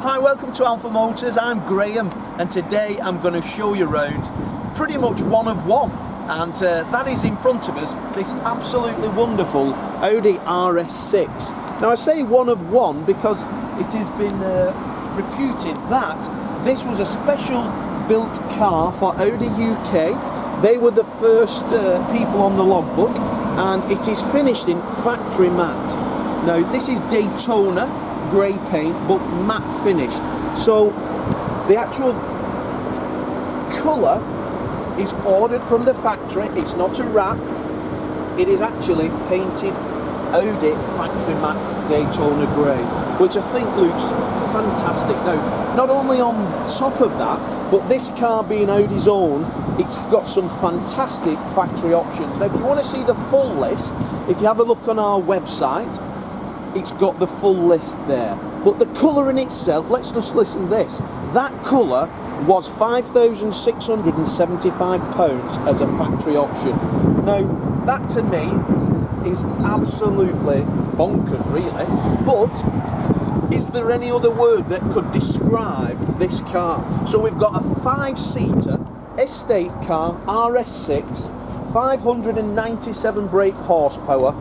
Hi, welcome to Alpha Motors. I'm Graham, and today I'm going to show you around pretty much one of one, and that is in front of us, this absolutely wonderful Audi RS6. Now I say one of one because it has been reputed that this was a special built car for Audi UK. They were the first people on the logbook, and it is finished in factory matte. Now this is Daytona Grey paint, but matte finished. So the actual colour is ordered from the factory. It's not a wrap. It is actually painted Audi Factory Matte Daytona Grey, which I think looks fantastic. Now, not only on top of that, but this car being Audi's own, it's got some fantastic factory options. Now, if you want to see the full list, if you have a look on our website, it's got the full list there. But the colour in itself, let's just listen to this. That colour was £5,675 as a factory option. Now, that to me is absolutely bonkers, really. But is there any other word that could describe this car? So we've got a 5-seater estate car, RS6, 597 brake horsepower.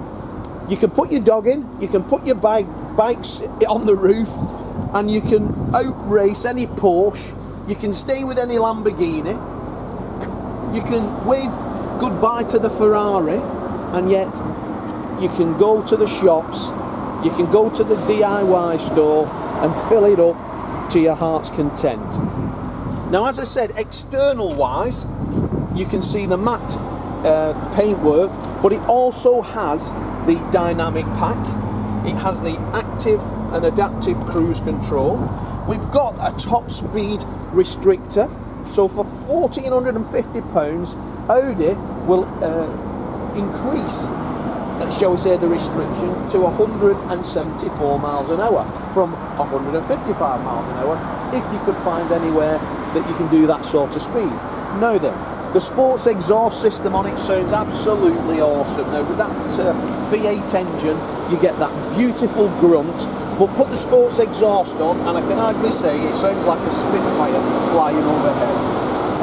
You can put your dog in, you can put your bikes on the roof, and you can outrace any Porsche, you can stay with any Lamborghini, you can wave goodbye to the Ferrari, and yet you can go to the shops, you can go to the DIY store and fill it up to your heart's content. Now, as I said, external wise, you can see the matte paintwork, but it also has the dynamic pack. It has the active and adaptive cruise control. We've got a top speed restrictor, so for £1,450 Audi will increase, shall we say, the restriction to 174 miles an hour from 155 miles an hour, if you could find anywhere that you can do that sort of speed. Now then, the sports exhaust system on it sounds absolutely awesome. Now with that V8 engine, you get that beautiful grunt, but put the sports exhaust on and I can hardly say it sounds like a Spitfire flying overhead.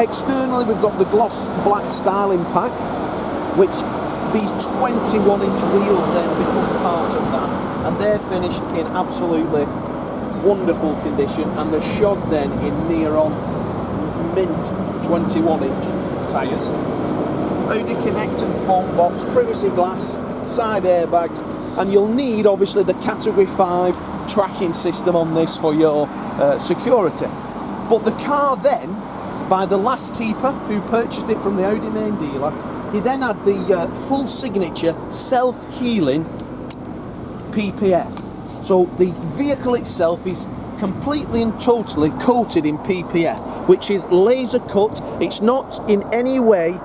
Externally, we've got the gloss black styling pack, which these 21-inch wheels then become part of that, and they're finished in absolutely wonderful condition, and the shod then in near-on mint 21-inch tyres. Audi Connect and phone box, privacy glass, side airbags, and you'll need obviously the Category 5 tracking system on this for your security. But the car then, by the last keeper who purchased it from the Audi main dealer, he then had the full signature self-healing PPF. So the vehicle itself is completely and totally coated in PPF, which is laser cut. It's not in any way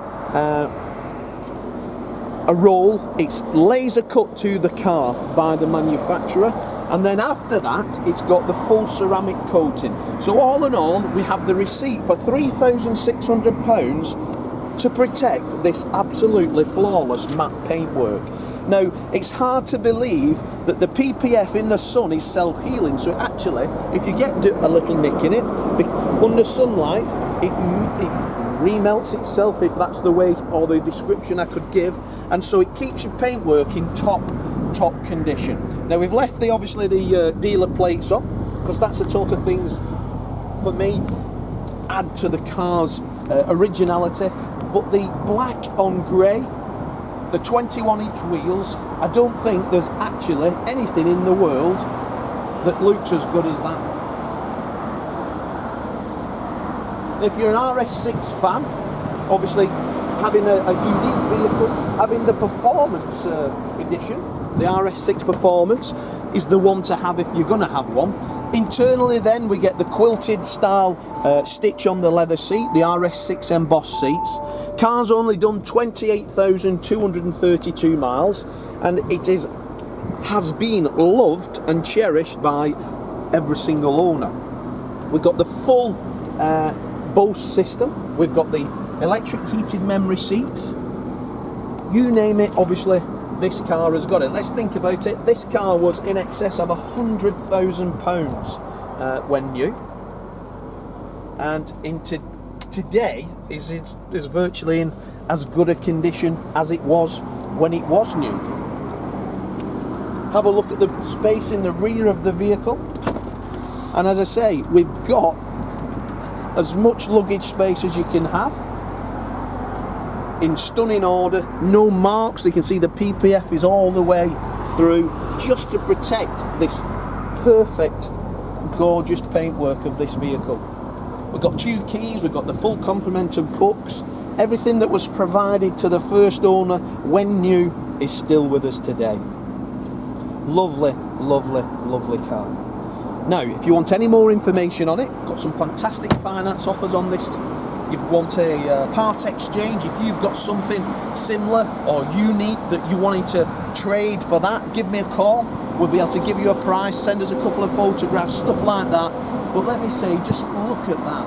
a roll, it's laser cut to the car by the manufacturer, and then after that it's got the full ceramic coating. So all in all, we have the receipt for £3,600 to protect this absolutely flawless matte paintwork. Now, it's hard to believe that the PPF in the sun is self-healing, so actually, if you get a little nick in it, under sunlight, it remelts itself, if that's the way or the description I could give, and so it keeps your paintwork in top condition. Now, we've left obviously the dealer plates on, because that's the sort of things, for me, add to the car's originality, but the black on grey, the 21-inch wheels, I don't think there's actually anything in the world that looks as good as that. If you're an RS6 fan, obviously having a unique vehicle, having the Performance edition, the RS6 Performance, is the one to have if you're going to have one. Internally then we get the quilted style stitch on the leather seat, the RS6 embossed seats. Car's only done 28,232 miles, and it has been loved and cherished by every single owner. We've got the full Bose system, we've got the electric heated memory seats. You name it, obviously this car has got it. Let's think about it. This car was in excess of £100,000 when new, and today is virtually in as good a condition as it was when it was new. Have a look at the space in the rear of the vehicle, and as I say, we've got as much luggage space as you can have, in stunning order, no marks. You can see the PPF is all the way through, just to protect this perfect, gorgeous paintwork of this vehicle. We've got 2 keys, we've got the full complement of books. Everything that was provided to the first owner when new is still with us today. Lovely, lovely, lovely car. Now, if you want any more information on it, got some fantastic finance offers on this. If you want a part exchange, if you've got something similar or unique that you wanted to trade for that, give me a call. We'll be able to give you a price, send us a couple of photographs, stuff like that. But let me say, just look at that.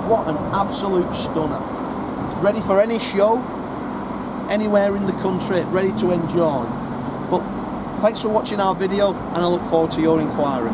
What an absolute stunner. Ready for any show, anywhere in the country, ready to enjoy. But thanks for watching our video, and I look forward to your inquiry.